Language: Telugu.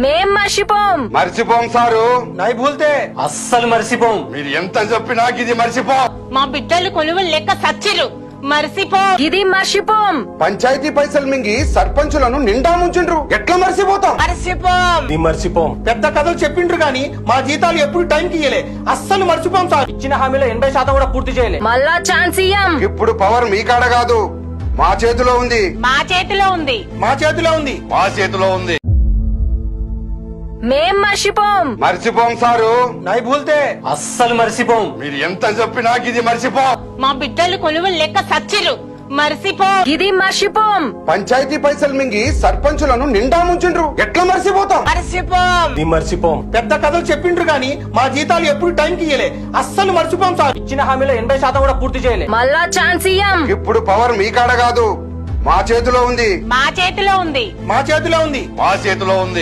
మేం మర్చిపోం. మర్చిపోం సారు. నై భూల్తే అస్సలు మర్చిపోం. మీరు ఎంత చెప్పినా ఇది మర్చిపోం. మా బిడ్డలు కొలువులు లెక్క సచ్చిరు మర్చిపో. ఇది మర్చిపోం. పంచాయతీ పైసలు మింగి సర్పంచులను నిండా ముంచుండ్రు. ఎట్లా మర్చిపోతాం? మర్చిపో. ఇది మర్చిపోం. పెద్ద కథలు చెప్పిండ్రు గాని మా జీతాలు ఎప్పుడు టైంకి ఇయ్యలే. అస్సలు మర్చిపోం సార్. ఇచ్చిన హామీలో 80% కూడా పూర్తి చేయలే. మళ్ళా ఛాన్స్ ఇయ్యం. ఇప్పుడు పవర్ మీ కాడ కాదు, మా చేతిలో ఉంది. మా చేతిలో ఉంది. మా చేతిలో ఉంది. మా చేతిలో ఉంది. మేం మర్చిపోం. మర్చిపోం సారు. నై భూల్తే అస్సలు మర్చిపోం. మీరు ఎంత చెప్పినా ఇది మర్చిపోం. మా బిడ్డలు కొలువులు లెక్క సచ్చిరు మర్చిపో. ఇది మర్చిపోం. పంచాయతీ పైసలు మింగి సర్పంచులను నిండా ముంచుండ్రు. ఎట్లా మర్చిపోతాం? మర్చిపో. ఇది మర్చిపోం. పెద్ద కథలు చెప్పిండ్రు గాని మా జీతాలు ఎప్పుడు టైంకి ఇయ్యలే. అస్సలు మర్చిపోం సార్. ఇచ్చిన హామీలో 80% కూడా పూర్తి చేయలే. మళ్ళా ఛాన్స్ ఇయ్యం. ఇప్పుడు పవర్ మీ కాడ కాదు, మా చేతిలో ఉంది. మా చేతిలో ఉంది. మా చేతిలో ఉంది. మా చేతిలో ఉంది.